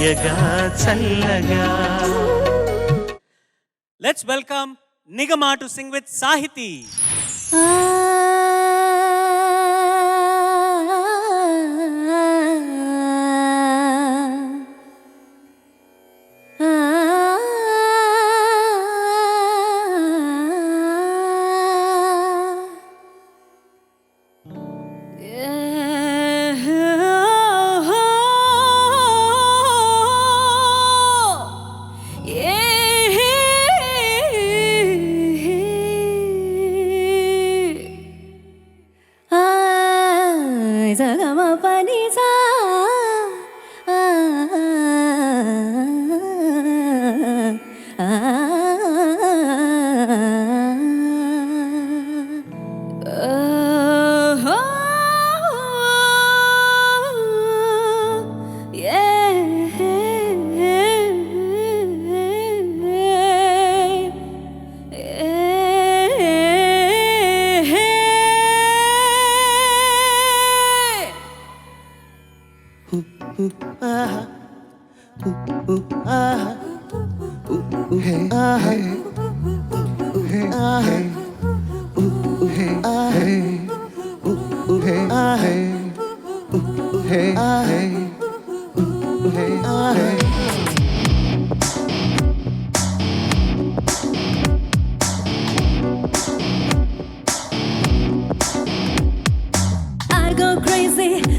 తీయగా చల్లగా. Let's welcome Nigama to sing with Sahithi.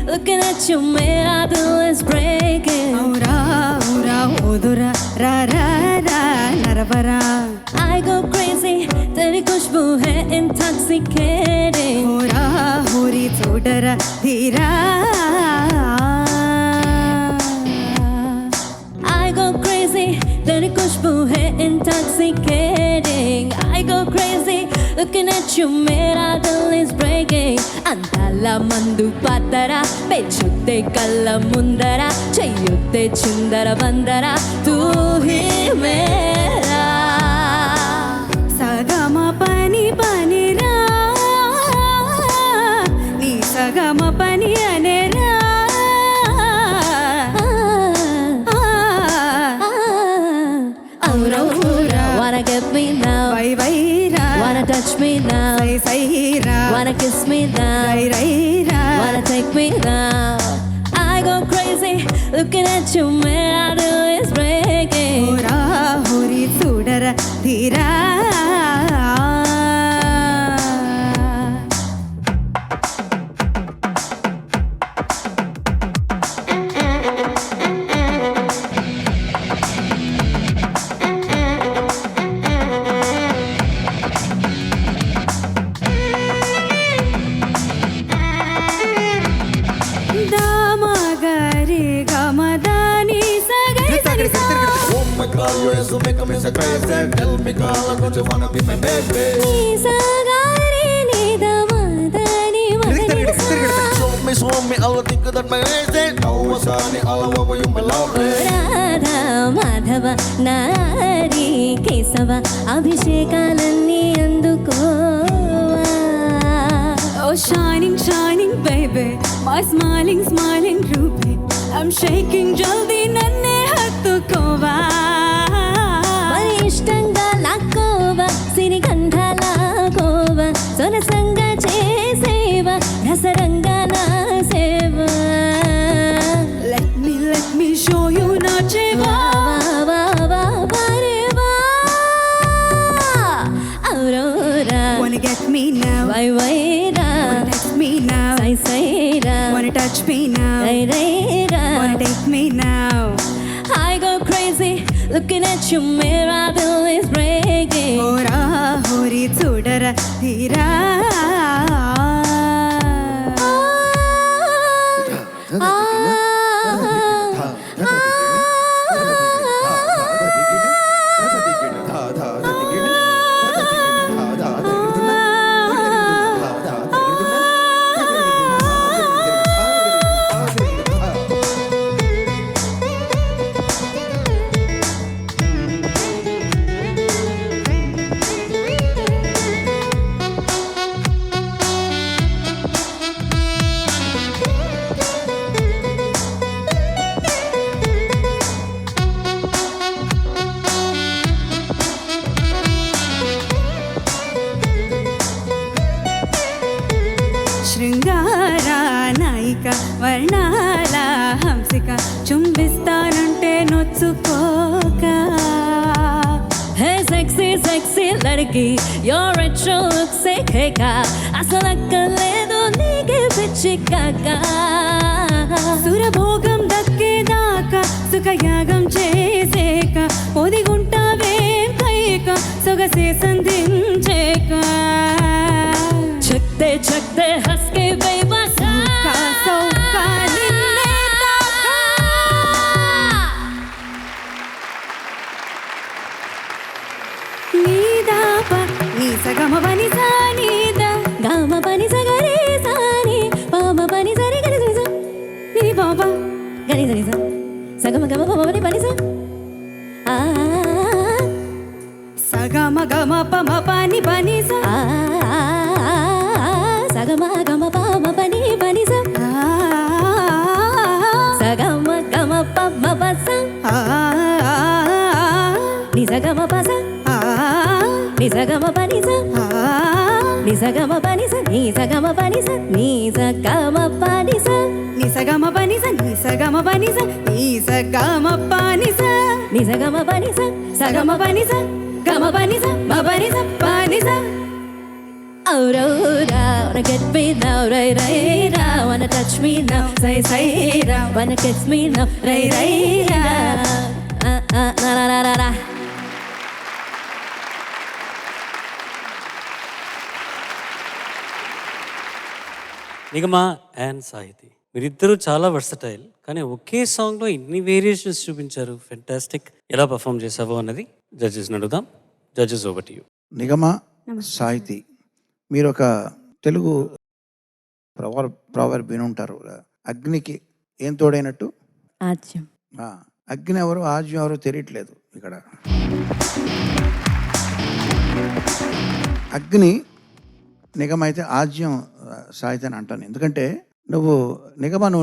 Looking at you, man, I do is breaking. Ora, ora, odora, ra, ra, ra, naravara. I go crazy, teri khushboo hai intoxicating. Ora, hori, chodara, dheera. I go crazy, teri khushboo hai intoxicating. I go crazy, looking at you, man, I do is breaking. అందాల మందు పాతర పెచ్చుతే కళ్ళ ముందర చెయ్యుతే చిందర బందర తూ he మేరా సగమ పని పనిరా నీ సగమ పని అనేరా ఔరౌరా wanna get me now వై వైరా wanna touch me now సై సైరా wanna kiss me now రై రైరా wanna take me now I go crazy looking at you man I do is breaking hora hori చూడరా ధీరా You make me so crazy. Tell me, girl, don't you wanna be my baby? Show me all the things that my eyes say. Now what's on all over you, my love. Radha Madhava Nari Kesava Abhishekalanni andukova. Oh shining, shining baby, my smiling, smiling ruby. I'm shaking jaldi nanne hattukova. ఇష్టంగా లాక్కోవా సిరిగంధ లాకోవా సొనసంగా చేసేవా రసరంగా నా సేవా let me show you నా చేవా వా వా వా రే వా ఔరోరా wanna get me now వై వైరా wanna touch me now సై సైరా wanna touch me now రై రైరా wanna take me now I go crazy looking at you mirror I feel is breaking hora hori chodara dheera వర్ణాల Hansika చుంబిస్తానంటే నొచ్చుకోక Hey sexy sexy लड़की your retro look से खेका అసలు అక్కర్లేదు నీకే పిచ్చి కాక సురభోగం దక్కేదాకా సుఖయాగం చేసేక ఒదిగుంటావేం కైక సొగసే సంధించేక చక్తే చక్తే హస్ के बेबसा సౌకా నిన్నే తాకా. నీదాప నీ సగమ బని సానీదా గామ పని సగరే సాని పామ పని సరి గరి సరి స నీ బాబా గరి సరి స సగమ గమ పమ పని పని స ఆ సగమ గమ పమ పని పని సా ఆ సగమ గమ పమ పని పని స సగమ గమ పమ పస ని సగమ పస ని సగమ పని స ని సగమ పని స ని సగమ పని స ని సగమ పని స ని సగమ పని స ని సగమ పని స ని సగమ పని స ని సగమ పని స సగమ పని స గమ పని స మ పని స పని స Aurora, wanna get me now, ray ray ra. Wanna touch me now, say say ra. Wanna kiss me now, ray ray ra. Na na na na na. Nigama and Sahithi మీరిద్దరూ చాలా వర్సటైల్, కానీ ఒకే సాంగ్లో ఇన్ని వేరియేషన్స్ చూపించారు. ఫెంటాస్టిక్. ఎలా perform చేసావో అన్నది జడ్జెస్ని అడుగుదాం. Judges over to you. Nigama Sahithi, మీరు ఒక తెలుగు ప్రావర్బ్ వినుంటారు, అగ్నికి ఏం తోడైనట్టు. ఆజ్యం. అగ్ని ఎవరు ఆజ్యం ఎవరు తెలియట్లేదు ఇక్కడ. అగ్ని నిగమ అయితే ఆజ్యం సాహితి అని అంటాను. ఎందుకంటే నువ్వు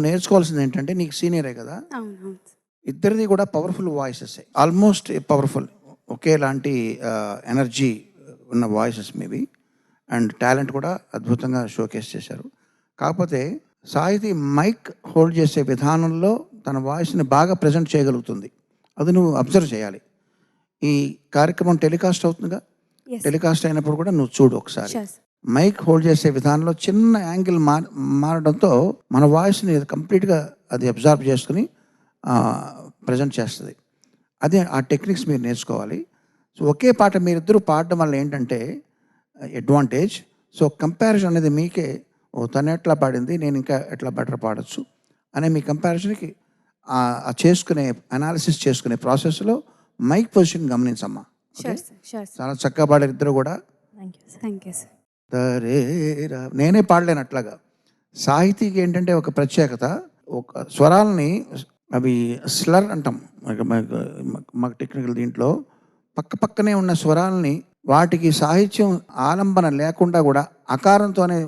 నేర్చుకోవాల్సింది ఏంటంటే, నీకు సీనియరే కదా, ఇద్దరిది కూడా పవర్ఫుల్ వాయిసెస్, ఆల్మోస్ట్ పవర్ఫుల్, ఒకేలాంటి ఎనర్జీ ఉన్న వాయిసెస్ మీవి. అండ్ టాలెంట్ కూడా అద్భుతంగా షోకేస్ చేశారు. కాకపోతే సాహితి మైక్ హోల్డ్ చేసే విధానంలో తన వాయిస్ని బాగా ప్రజెంట్ చేయగలుగుతుంది. అది నువ్వు అబ్జర్వ్ చేయాలి. ఈ కార్యక్రమం టెలికాస్ట్ అవుతుందిగా, టెలికాస్ట్ అయినప్పుడు కూడా నువ్వు చూడు ఒకసారి. మైక్ హోల్డ్ చేసే విధానంలో చిన్న యాంగిల్ మారడంతో మన వాయిస్ని కంప్లీట్గా అది అబ్జర్వ్ చేసుకుని ప్రజెంట్ చేస్తుంది. అదే ఆ టెక్నిక్స్ మీరు నేర్చుకోవాలి. సో ఒకే పాట మీరిద్దరూ పాడడం వల్ల ఏంటంటే అడ్వాంటేజ్. సో కంపారిజన్ అనేది మీకే, తను ఎట్లా పాడింది, నేను ఇంకా ఎట్లా బెటర్ పాడచ్చు అనే మీ కంపారిజన్కి చేసుకునే అనాలిసిస్ చేసుకునే ప్రాసెస్లో మైక్ పొజిషన్ గమనించమ్మా. చాలా చక్కగా పాడారు ఇద్దరు కూడా. నేనే పాడలేను అట్లాగా. సాహితీకి ఏంటంటే ఒక ప్రత్యేకత, ఒక స్వరాలని అవి స్లర్ అంటాం మాకు టెక్నికల్. దీంట్లో పక్కనే ఉన్న స్వరాలని వాటికి సాహిత్యం ఆలంబన లేకుండా కూడా అకారంతోనే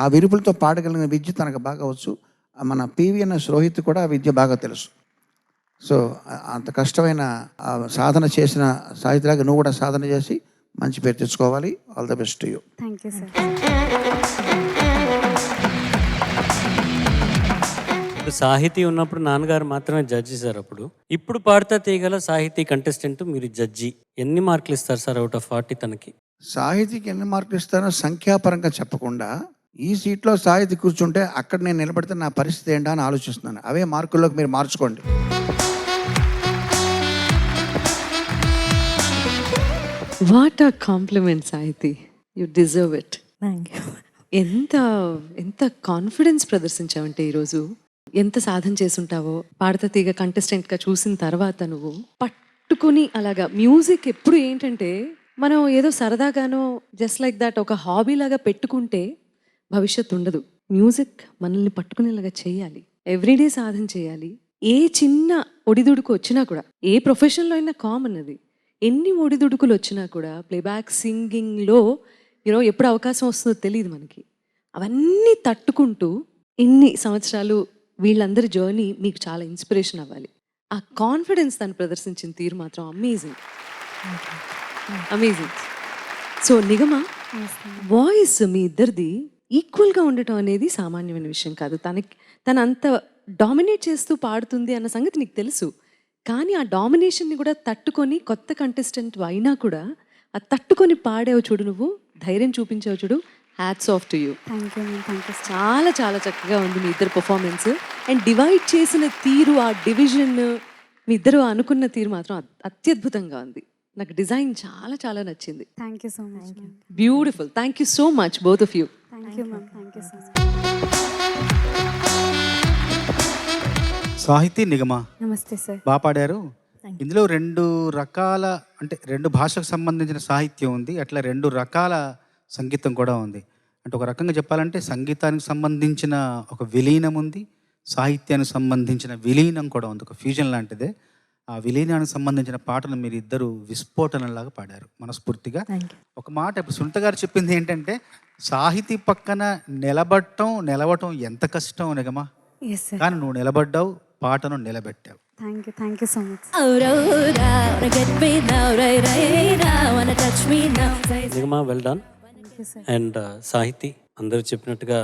ఆ విరుపులతో పాడగలిగిన విద్య తనకు బాగా వచ్చు. మన పివిఎన్ఎస్ రోహిత్ కూడా ఆ విద్య బాగా తెలుసు. సో అంత కష్టమైన సాధన చేసిన సాహిత్యలాగా నువ్వు కూడా సాధన చేసి మంచి పేరు తెచ్చుకోవాలి. All the best to you. Thank you sir. ఇప్పుడు సాహితీ ఉన్నప్పుడు నాన్నగారు మాత్రమే జడ్జి చేశారు. ఇప్పుడు పాడతా తీయగల సాహితీ కంటెస్టెంట్, మీరు జడ్జి. ఎన్ని మార్కులు ఇస్తారు సార్ అవుట్ ఆఫ్ 40 తనకి? సాహితీకి ఎన్ని మార్కులు ఇస్తారో సంఖ్యాపరంగా చెప్పకుండా, ఈ సీట్లో సాహితీ కూర్చుంటే అక్కడ నేను నిలబడితే నా పరిస్థితి ఏంటా అని ఆలోచిస్తున్నాను. అవే మార్కుల్లోకి మీరు మార్చుకోండి. What a compliment Sahithi, you deserve it. Thank you. ఎంత కాన్ఫిడెన్స్ ప్రదర్శించావంటే ఈరోజు. ఎంత సాధన చేసుంటావో పాడతా తీగ కంటెస్టెంట్గా చూసిన తర్వాత నువ్వు పట్టుకుని అలాగా. మ్యూజిక్ ఎప్పుడు ఏంటంటే మనం ఏదో సరదాగానో జస్ట్ లైక్ దాట్ ఒక హాబీ లాగా పెట్టుకుంటే భవిష్యత్తు ఉండదు. మ్యూజిక్ మనల్ని పట్టుకునేలాగా చేయాలి, ఎవ్రీడే సాధన చేయాలి. ఏ చిన్న ఒడిదుడుకు వచ్చినా కూడా, ఏ ప్రొఫెషన్లో అయినా కామన్ అది. ఎన్ని ఒడిదుడుకులు వచ్చినా కూడా ప్లేబ్యాక్ సింగింగ్లో ఎప్పుడు అవకాశం వస్తుందో తెలియదు మనకి. అవన్నీ తట్టుకుంటూ ఇన్ని సంవత్సరాలు వీళ్ళందరి జర్నీ మీకు చాలా ఇన్స్పిరేషన్ అవ్వాలి. ఆ కాన్ఫిడెన్స్ తను ప్రదర్శించిన తీరు మాత్రం అమేజింగ్, అమేజింగ్. సో నిగమ, వాయిస్ మీ ఇద్దరిది ఈక్వల్గా ఉండటం అనేది సామాన్యమైన విషయం కాదు. తను అంత డామినేట్ చేస్తూ పాడుతుంది అన్న సంగతి నీకు తెలుసు, కానీ ఆ డామినేషన్ని కూడా తట్టుకొని కొత్త కంటెస్టెంట్ అయినా కూడా ఆ తట్టుకొని పాడావు చూడు, నువ్వు ధైర్యం చూపించావు చూడు, hats off to you. Thank you ma'am, thank you. చాలా చాలా చక్కగా ఉంది మీ ఇద్దరు పర్ఫార్మెన్స్. అండ్ డివైడ్ చేసిన తీరు, ఆ డివిజన్, మీ ఇద్దరు అనుకున్న తీరు మాత్రం అత్యద్భుతంగా ఉంది. నాకు డిజైన్ చాలా చాలా నచ్చింది. Thank you so much ma'am. Beautiful. Thank you so much both of you. Thank you ma'am, thank you so much. సాహితీ నిగమ నమస్తే సార్. బాగా పాడారు. ఇందులో 2 రకాల, అంటే 2 భాషకు సంబంధించిన సాహిత్యం ఉంది, అట్లా 2 రకాల సంగీతం కూడా ఉంది. అంటే ఒక రకంగా చెప్పాలంటే సంగీతానికి సంబంధించిన ఒక విలీనం ఉంది, సాహిత్యానికి సంబంధించిన విలీనం కూడా ఉంది, ఒక ఫ్యూజన్ లాంటిదే. ఆ విలీనానికి సంబంధించిన పాటలు మీరు ఇద్దరు విస్ఫోటనలాగా పాడారు మనస్ఫూర్తిగా. ఒక మాట ఇప్పుడు సునీత గారు చెప్పింది ఏంటంటే, సాహితీ పక్కన నిలవటం ఎంత కష్టం నిగమా, ఎస్ సార్. కానీ నువ్వు నిలబడ్డావు, పాటను నిలబెట్టావు. Thank you so much. Aurora, wanna get me now, right, wanna touch me now. Nigama, well done. Thank you sir. And Sahithi, అందరూ చెప్పినట్టుగా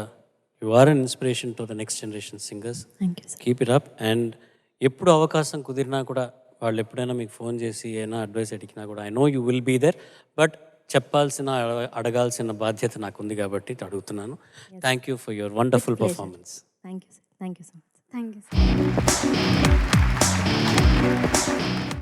you are an inspiration to the next generation singers. Keep it up. And ఎప్పుడు అవకాశం కుదిరినా కూడా వాళ్ళు ఎప్పుడైనా మీకు phone చేసి ఏమైనా అడ్వైస్ అడిగినా కూడా I know you will be there, but చెప్పాల్సిన అడగాల్సిన బాధ్యత నాకు ఉంది కాబట్టి అడుగుతున్నాను. Thank you for your wonderful performance. Thank you, sir. Thank you so much. Thank you sir.